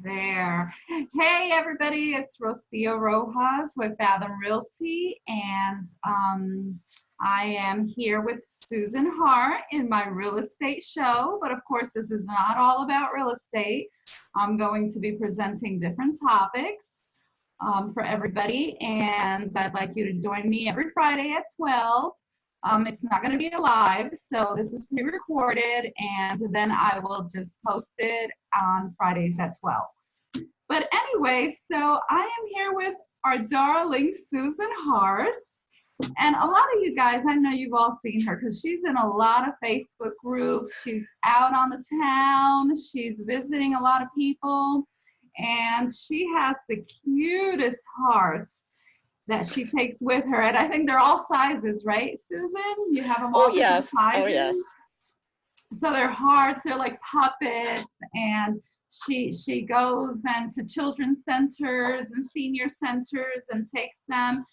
there. Hey, everybody, it's Rocio Rojas with Fathom Realty, and I am here with Susan Hart in my real estate show. But of course, this is not all about real estate. I'm going to be presenting different topics for everybody, and I'd like you to join me every Friday at 12. It's not going to be live, so this is pre-recorded, and then I will just post it on Fridays at 12. But anyway, so I am here with our darling Susan Hart. And a lot of you guys, I know you've all seen her because she's in a lot of Facebook groups. She's out on the town. She's visiting a lot of people. And she has the cutest hearts that she takes with her. And I think they're all sizes, right, Susan? You have them all different sizes? Oh, yes. So they're hearts, they're like puppets. And she goes then to children's centers and senior centers and takes them.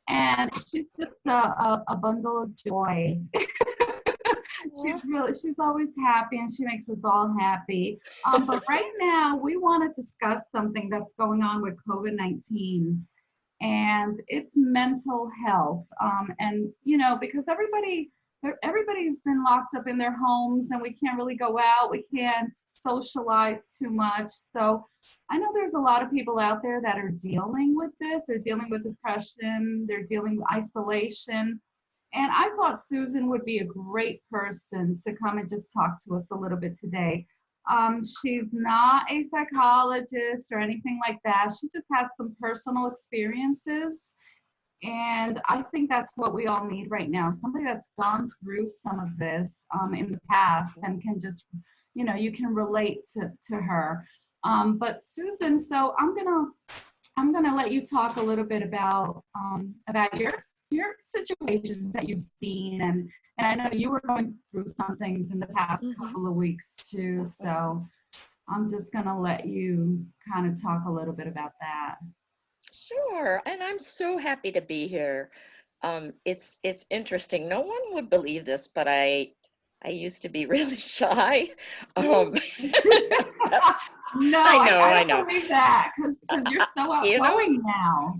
And she's just a bundle of joy. She's always happy, and she makes us all happy. But right now, we want to discuss something that's going on with COVID-19, and it's mental health. And because everybody's been locked up in their homes, and we can't really go out. We can't socialize too much. So I know there's a lot of people out there that are dealing with this. They're dealing with depression. They're dealing with isolation. And I thought Susan would be a great person to come and just talk to us a little bit today. She's not a psychologist or anything like that. She just has some personal experiences. And I think that's what we all need right now. Somebody that's gone through some of this in the past and can just, you can relate to her. But Susan, so I'm gonna let you talk a little bit about your situations that you've seen, and I know you were going through some things in the past couple of weeks too. So I'm just gonna let you kind of talk a little bit about that. Sure, and I'm so happy to be here. It's interesting. No one would believe this, but I used to be really shy. No, I don't believe that because you're so outgoing now.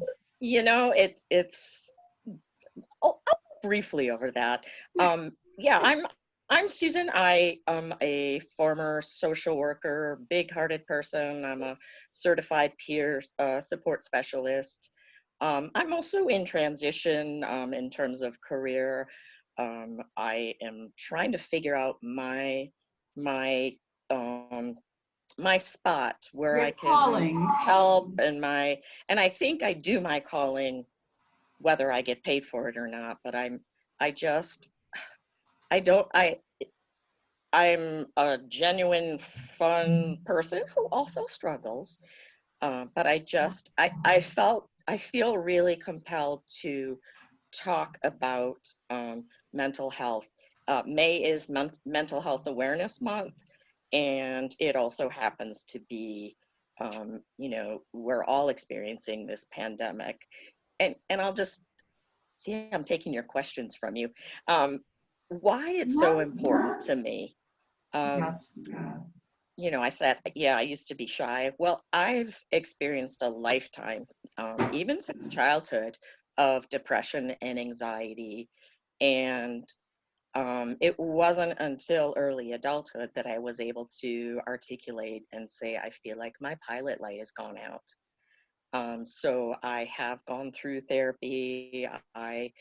It's. I'll briefly over that. Yeah, I'm Susan. I am a former social worker, big-hearted person. I'm a certified peer support specialist. I'm also in transition in terms of career. I am trying to figure out my spot where Your I can calling. help, and I think I do my calling whether I get paid for it or not, but I'm a genuine fun person who also struggles, but I feel really compelled to talk about mental health. May is Mental Health Awareness Month, and it also happens to be, we're all experiencing this pandemic. And I'll just see, I'm taking your questions from you. Why it's so important to me. Yes. I said, I used to be shy. Well, I've experienced a lifetime, even since childhood, of depression and anxiety. And it wasn't until early adulthood that I was able to articulate and say, I feel like my pilot light has gone out. So I have gone through therapy. I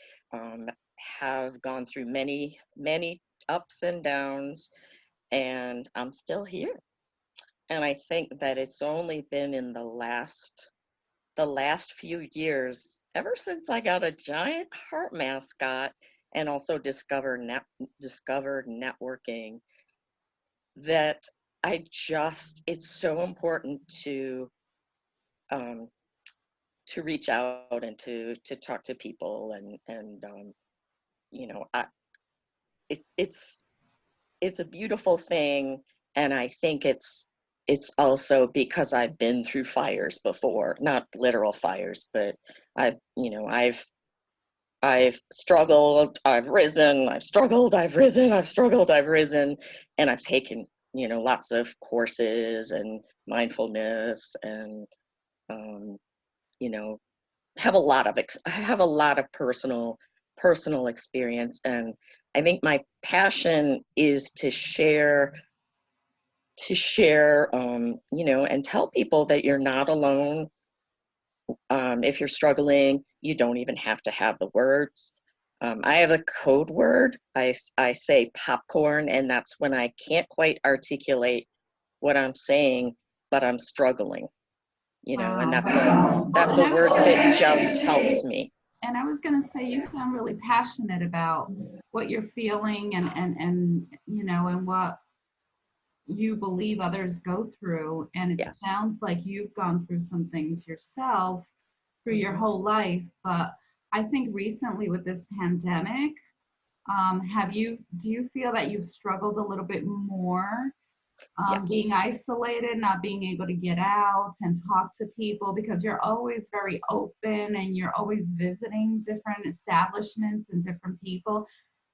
have gone through many, many ups and downs, and I'm still here. And I think that it's only been in the last few years, ever since I got a giant heart mascot and also discovered networking, that it's so important to reach out and to talk to people, and it's a beautiful thing. And I think it's also because I've been through fires before, not literal fires, but I've struggled, I've risen, I've struggled, I've risen, I've struggled, I've risen, and I've taken lots of courses and mindfulness, and um, you know, I have a lot of personal experience, and I think my passion is to share, and tell people that you're not alone. If you're struggling, you don't even have to have the words. I have a code word. I say popcorn, and that's when I can't quite articulate what I'm saying, but I'm struggling, and Wow. Well, that's a word that just helps me. and I was going to say, you sound really passionate about what you're feeling and and what you believe others go through. And it Yes. sounds like you've gone through some things yourself through your Hmm. whole life. But I think recently with this pandemic, do you feel that you've struggled a little bit more, being Yes. isolated, not being able to get out and talk to people because you're always very open and you're always visiting different establishments and different people?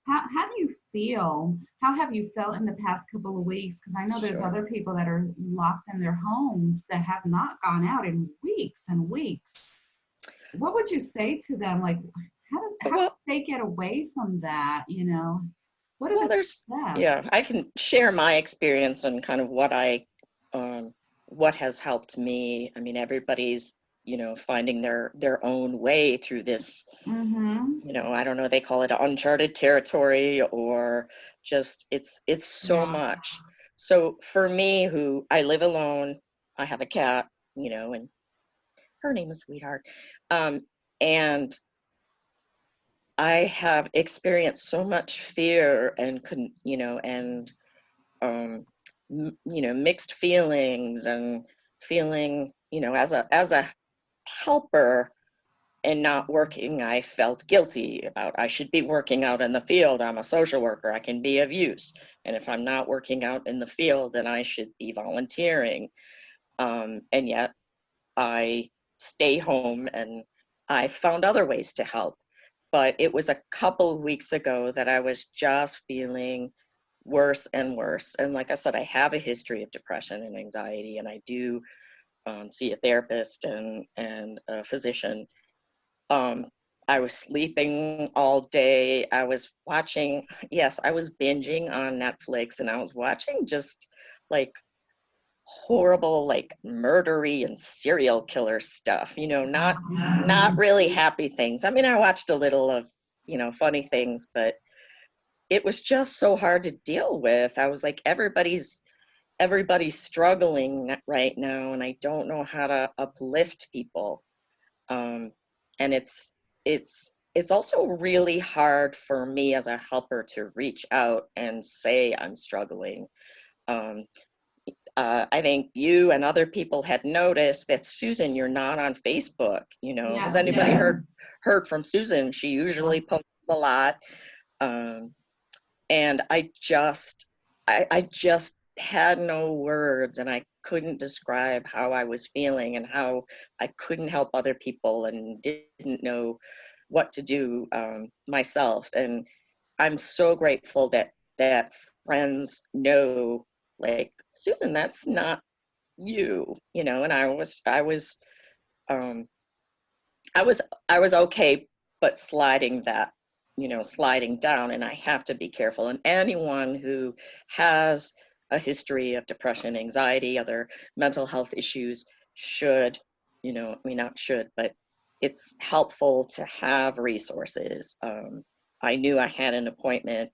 How do you feel? How have you felt in the past couple of weeks? Because I know there's Sure. other people that are locked in their homes that have not gone out in weeks and weeks. What would you say to them? Like, how do Well, they get away from that? What are well, the there's steps? yeah, I can share my experience and kind of um, what has helped me. I mean, everybody's finding their own way through this. Mm-hmm. I don't know, they call it uncharted territory, or just it's so Yeah. much. So for me, who I live alone, I have a cat, and her name is Sweetheart. Um, and I have experienced so much fear and um, mixed feelings, and feeling, as a helper and not working, I felt guilty about I should be working out in the field. I'm a social worker. I can be of use. And if I'm not working out in the field, then I should be volunteering. And yet I stay home, and I found other ways to help. But it was a couple of weeks ago that I was just feeling worse and worse. And like I said, I have a history of depression and anxiety, and I do see a therapist and a physician. um, I was sleeping all day. I was watching, yes, I was binging on Netflix, and I was watching just like horrible, like murdery and serial killer stuff, not really happy things. I mean, I watched a little of, funny things, but it was just so hard to deal with. I was like, everybody's struggling right now, and I don't know how to uplift people. um, and it's also really hard for me as a helper to reach out and say I'm struggling. um, I think you and other people had noticed that, Susan, you're not on Facebook. Has Yeah. anybody heard from Susan? She usually posts a lot. um, and I just had no words, and I couldn't describe how I was feeling and how I couldn't help other people and didn't know what to do myself. And I'm so grateful that friends know, like, Susan, that's not you, and um, I was I was okay, but sliding down, and I have to be careful. And anyone who has a history of depression, anxiety, other mental health issues should, I mean, not should, but it's helpful to have resources. I knew I had an appointment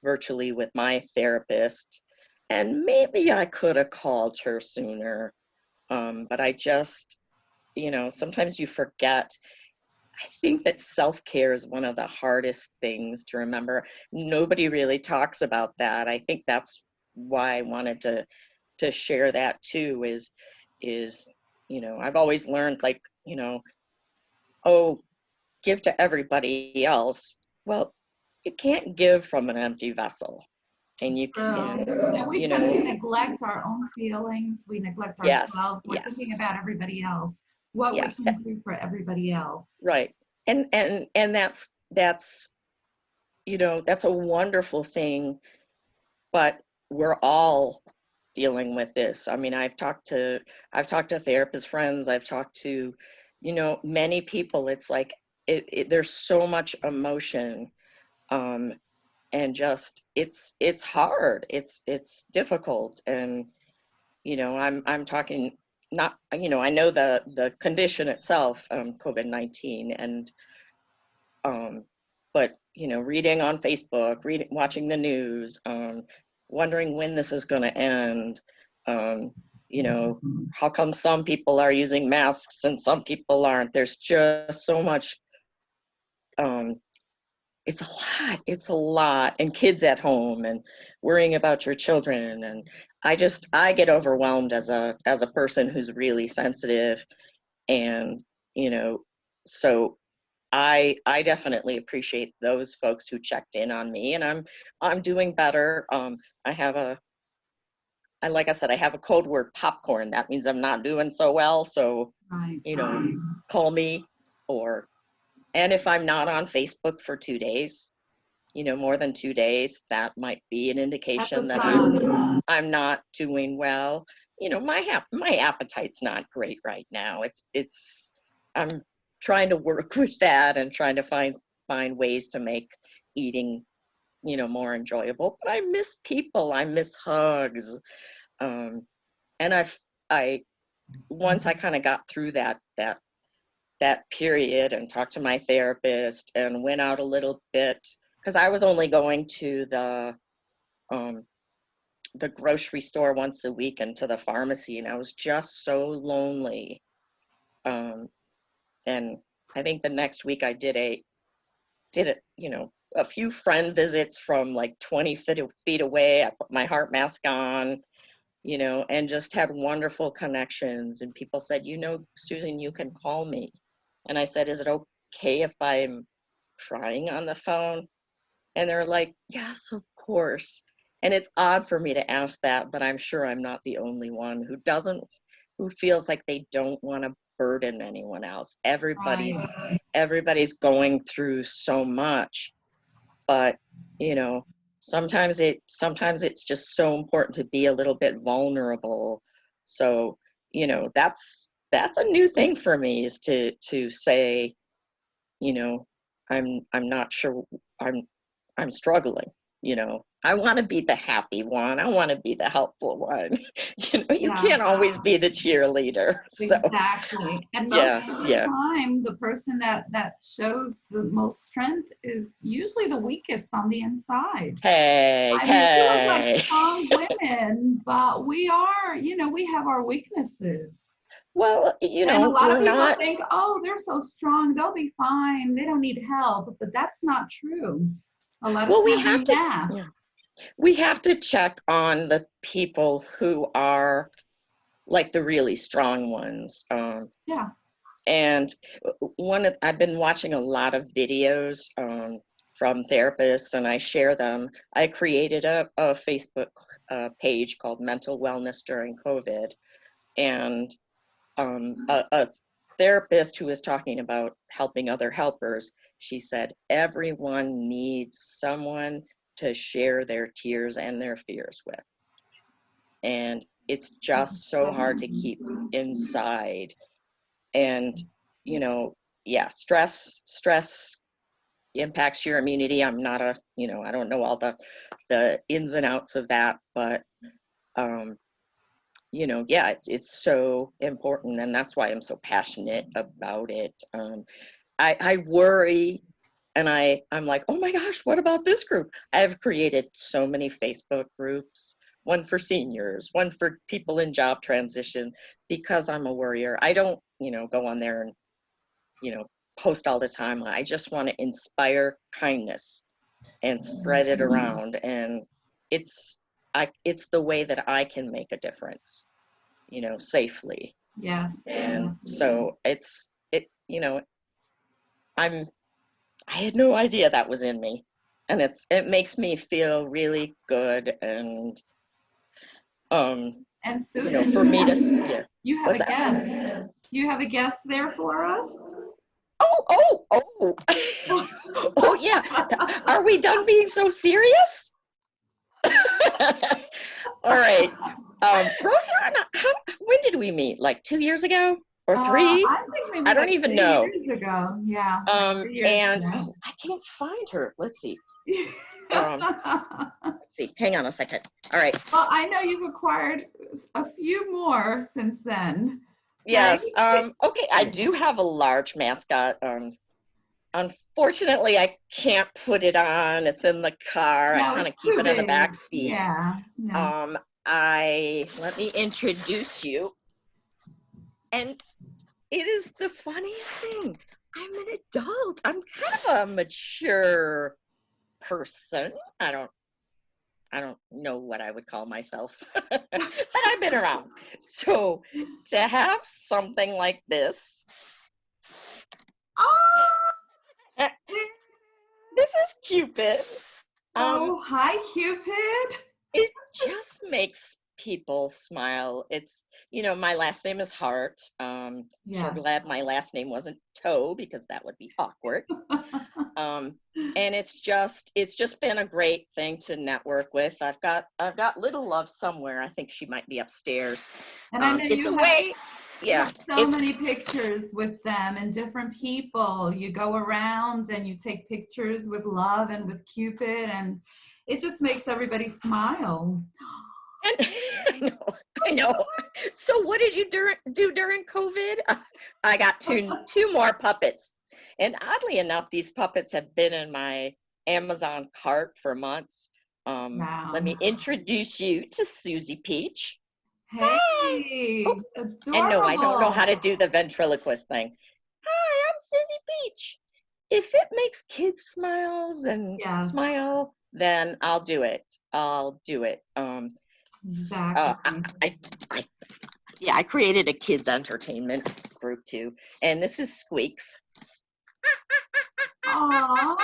virtually with my therapist, and maybe I could have called her sooner. But I just, sometimes you forget. I think that self-care is one of the hardest things to remember. Nobody really talks about that. I think that's why I wanted to share that too. Is I've always learned, like, oh, give to everybody else. Well, you can't give from an empty vessel, and you True. can't, And we you tend to know. neglect our own feelings. We neglect Yes, ourselves. We're thinking yes, about everybody else, what we yes, can do for everybody else. right. And that's that's a wonderful thing. But we're all dealing with this. I mean, I've talked to therapist friends, I've talked to, many people. It's like there's so much emotion, and just it's hard. It's difficult, and I'm talking not, I know the condition itself, COVID-19, and but reading on Facebook, watching the news, wondering when this is going to end. Um, how come some people are using masks and some people aren't? There's just so much. Um, it's a lot. It's a lot, and kids at home, and worrying about your children, and I get overwhelmed as a person who's really sensitive, and so I definitely appreciate those folks who checked in on me, and I'm doing better. I have like I said, I have a code word, popcorn. That means I'm not doing so well. So, Right. call me, and if I'm not on Facebook for 2 days, more than 2 days, that might be an That's a indication that sign. I'm not doing well. My appetite's not great right now. I'm trying to work with that and trying to find ways to make eating, more enjoyable. But I miss people. I miss hugs. And I once I kind of got through that period and talked to my therapist and went out a little bit, because I was only going to um, the grocery store once a week and to the pharmacy, and I was just so lonely. And I think the next week I did it, a few friend visits from like 20 feet away. I put my heart mask on, and just had wonderful connections. And people said, Susan, you can call me. And I said, is it okay if I'm crying on the phone? And they're like, yes, of course. And it's odd for me to ask that, but I'm sure I'm not the only one who feels like they don't want to burden anyone else. Right. Everybody's going through so much, but sometimes it's just so important to be a little bit vulnerable. So, that's a new thing for me, is to say, you know, I'm not sure, I'm I'm struggling, I want to be the happy one. I want to be the helpful one. You Yeah. can't always be the cheerleader. So Exactly. And most yeah, of the yeah. time, the person that shows the most strength is usually the weakest on the inside. Hey, I mean, we look like hey. strong women, but we are, we have our weaknesses. Well, And a lot of we're people not. think, oh, they're so strong, they'll be fine, they don't need help. But that's not true. A lot of Well, times we ask. yeah, we have to check on the people who are like the really strong ones. Yeah. And I've been watching a lot of videos from therapists, and I share them. I created a Facebook page called Mental Wellness During COVID, and a therapist who was talking about helping other helpers, she said, everyone needs someone to share their tears and their fears with. And it's just so hard to keep inside. And, yeah, stress impacts your immunity. I'm not I don't know all the ins and outs of that, but yeah, it's so important, and that's why I'm so passionate about it. I worry, and I'm like, oh my gosh, what about this group? I've created so many Facebook groups, one for seniors, one for people in job transition, because I'm a worrier. I don't, go on there and, post all the time. I just want to inspire kindness and spread it around. And it's it's the way that I can make a difference, safely. Yes. And Yes. so I'm I had no idea that was in me. And it makes me feel really good, and And Susan, for me to, yeah. you have What's a that? guest. You have a guest there for us? Oh. Oh yeah. Are we done being so serious? All right. Rosa, when did we meet? Like 2 years ago or three? I think I maybe don't like even 3 years know. ago. Yeah, like 3 years And ago. oh, I can't find her. Um, let's see. Hang on a second. All right. Well, I know you've acquired a few more since then, right? Yes. Okay. I do have a large mascot. Unfortunately, I can't put it on. It's in the car. I No, kind it's of keep too it in the big. back seat. Yeah, no. Um, Let me introduce you. And it is the funniest thing. I'm an adult. I'm kind of a mature person. I don't I don't know what I would call myself, but I've been around. So to have something like this, Oh, this is Cupid. Um, oh, hi, Cupid. it just makes people smile. My last name is Hart. Sure Yes. glad my last name wasn't Toe because that would be awkward. Um, and it's just been a great thing to network with. I've got little love somewhere. I think she might be upstairs. And I know It's a you have way, you yeah. have so It's many pictures with them and different people. You go around and you take pictures with love and with Cupid, and it just makes everybody smile. and I know. So what did you do during COVID? I got two more puppets, and oddly enough, these puppets have been in my Amazon cart for months. Let Wow. me introduce you to Susie Peach. Hi. Hey, Oops. And no, I don't know how adorable. to do the ventriloquist thing. Hi, I'm Susie Peach. If it makes kids Yes, smile, then I'll do it. I'll do it. exactly. I yeah, I created a kids entertainment group too, and this is Squeaks. Aw,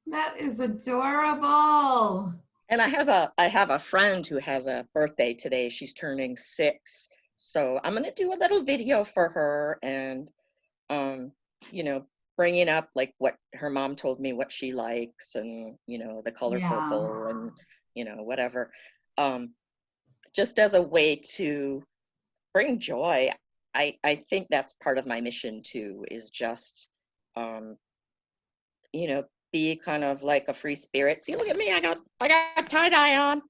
that is adorable. And I have a friend who has a birthday today. She's turning 6, so I'm gonna do a little video for her and um, you know, bringing up like what her mom told me what she likes and, the color Yeah, purple and, whatever. Um, just as a way to bring joy. I think that's part of my mission too, is just, um, you know, be kind of like a free spirit. See, look at me, I got tie-dye on.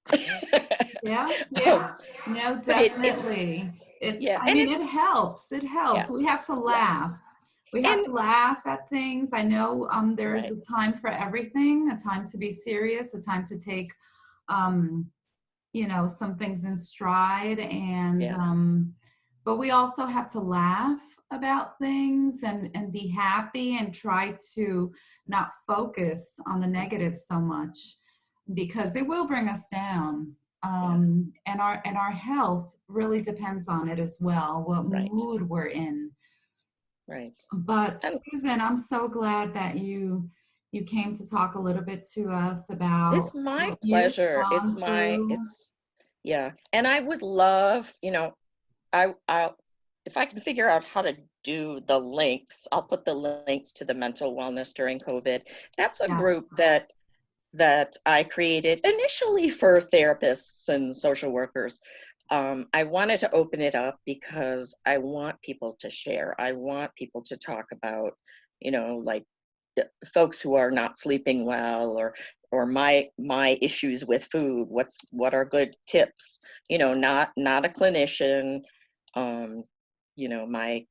yeah, yeah. um, No, but it's definitely. yeah, I and mean, it it's helps. It helps. We have yes, to laugh. yes. We have And to laugh at things. I know there's right, a time for everything, a time to be serious, a time to take um, some things in stride, and yes, but we also have to laugh about things and be happy and try to not focus on the negative so much because it will bring us down. yeah, And our health really depends on it as well, what right, mood we're in. right. But And Susan, I'm so glad that you came to talk a little bit to us about it's my what you've pleasure. gone through. Yeah. And I would love, I'll if I can figure out how to do the links, I'll put the links to the mental wellness during COVID. That's a Yes. group that I created initially for therapists and social workers. I wanted to open it up because I want people to share. I want people to talk about, like folks who are not sleeping well or my issues with food. What are good tips? Not a clinician. Um, my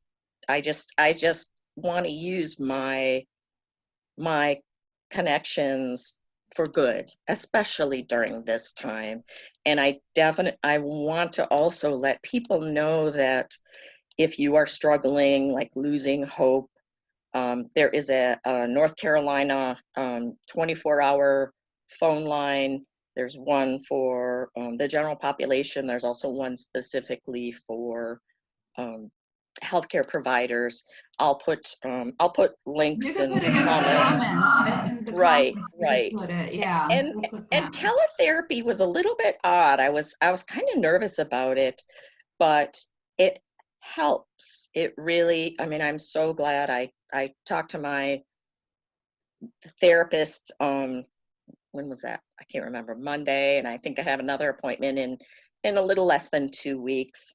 I just want to use my connections for good, especially during this time. And I want to also let people know that if you are struggling, like losing hope, there is a North Carolina 24-hour phone line. There's one for the general population. There's also one specifically for um, healthcare providers. I'll put You links can in put the it in the comments. comments. In the Right, comments, you can right. put it. Yeah, And we'll put and that. teletherapy was a little bit odd. I was kind of nervous about it, but it helps. It really, I mean, I'm so glad I talked to my therapist when was that? I can't remember, Monday, and I think I have another appointment in a little less than 2 weeks.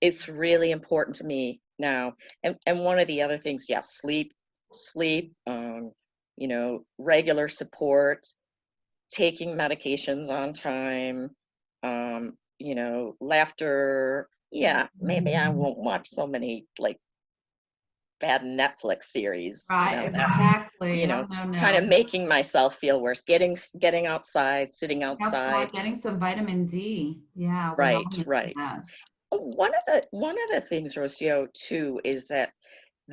It's really important to me now. And one of the other things, yes, sleep, regular support, taking medications on time, laughter. Yeah, maybe I won't watch so many like bad Netflix series, Right, that, exactly. Oh, no, kind no. of making myself feel worse. Getting outside, sitting Outside, outside. getting some vitamin D. Yeah, we all Right, need right. that. One of the things, Rocio, too, is that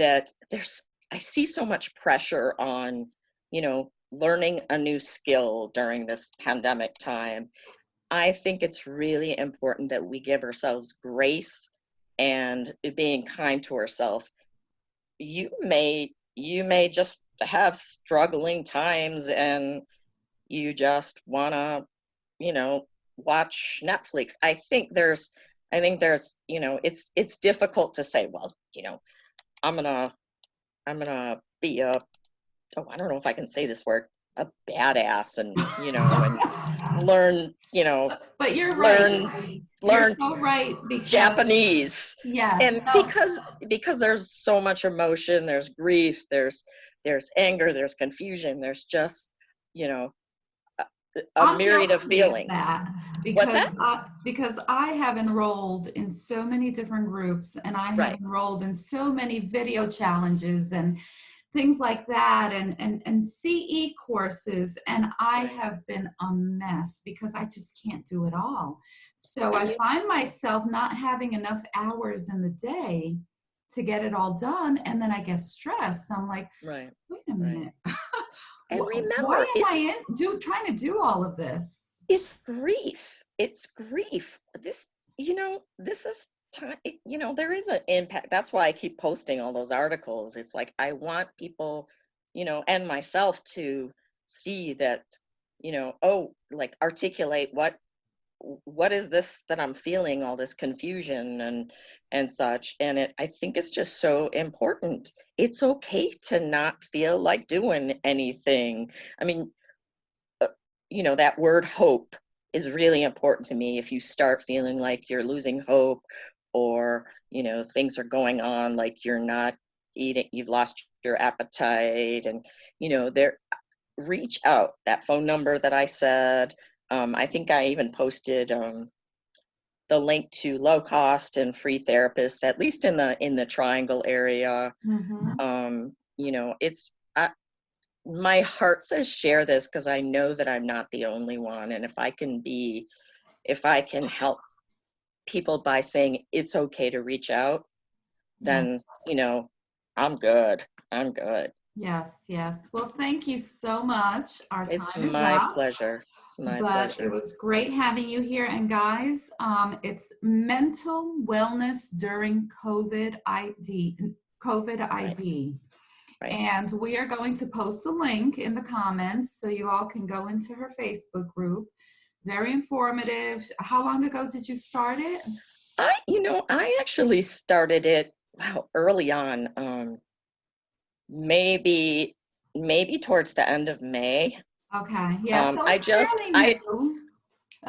I see so much pressure on, learning a new skill during this pandemic time. I think it's really important that we give ourselves grace and being kind to ourselves. You may just have struggling times and you just want to, watch Netflix. I think there's it's difficult to say, well, i'm gonna I'm gonna be I don't know if I can say this word, a badass, and learn you know But you're right. You're learn so right because Japanese. yes, And no, because there's so much emotion, there's grief, there's anger, there's confusion, there's just, you know, a I'm myriad of guilty of feelings. that What's that? because I have enrolled in so many different groups and I have Right, enrolled in so many video challenges and things like that and CE courses and I right. have been a mess because I just can't do it all. So And I you find myself not having enough hours in the day to get it all done and then I get stressed. I'm like, right, wait a right. minute. And Why remember, am I trying to do all of this? it's grief. It's grief. This is time, there is an impact. That's why I keep posting all those articles. It's like I want people, and myself to see that, oh, like articulate what is this that I'm feeling, all this confusion and such. And I think it's just so important. It's okay to not feel like doing anything. I mean, that word hope is really important to me. If you start feeling like you're losing hope, or things are going on like you're not eating, you've lost your appetite, and there, reach out. That phone number that I said, I think I even posted the link to low cost and free therapists, at least in the Triangle area. Mhm. It's my heart says share this because I know that I'm not the only one. And if I can help people by saying it's okay to reach out, Yeah. then, I'm good. I'm good. Yes, yes. Well, thank you so much. Our It's time is my up, pleasure. It's my but it pleasure. was great having you here. And guys, it's mental wellness during COVID Right, ID. right. And we are going to post the link in the comments so you all can go into her Facebook group. Very informative. How long ago did you start it? I actually started it, wow, early on, maybe towards the end of May. Okay, yeah, so I it's just, fairly new.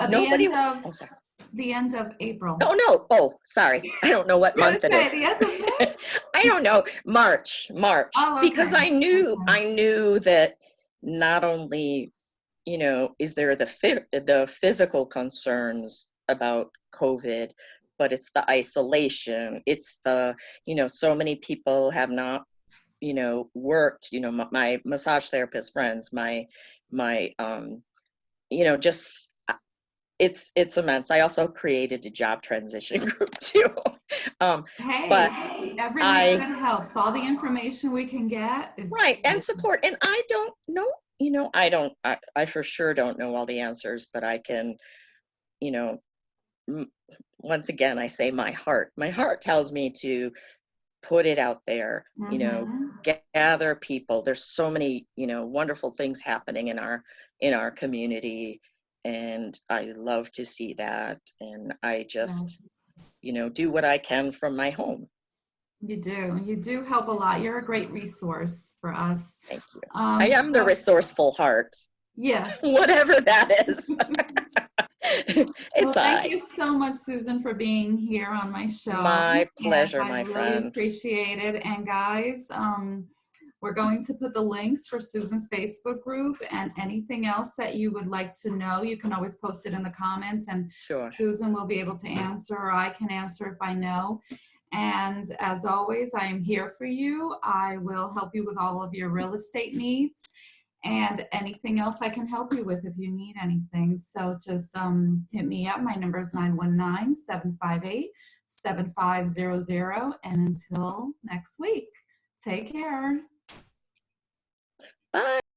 nobody, oh, sorry. The end of April. Oh, no. Oh, sorry. I don't know what You're gonna month it say is. the end of May? I don't know. March, Oh, because okay. Okay. I knew that not only, is there the physical concerns about COVID, but it's the isolation. It's so many people have not, worked, my massage therapist friends, my, just it's immense. I also created a job transition group too. Um, but Hey, every little I bit helps. All the information we can get is right, and support. And I don't know, I for sure don't know all the answers, but I can, you know, once again, I say my heart tells me to put it out there, mm-hmm. gather people. There's so many, wonderful things happening in our community, and I love to see that. And I just, Yes, do what I can from my home. you do. You do help a lot. You're a great resource for us. Thank you. I Um, am the so resourceful heart. Yes. whatever that is. Well, It's all thank right. you so much, Susan, for being here on my show. My And pleasure, I my really friend. appreciate it. And guys, we're going to put the links for Susan's Facebook group and anything else that you would like to know. You can always post it in the comments, and Sure. Susan will be able to answer, or I can answer if I know. And as always, I am here for you. I will help you with all of your real estate needs and anything else I can help you with if you need anything. So just hit me up. My number is 919-758-7500. And until next week, take care. Bye.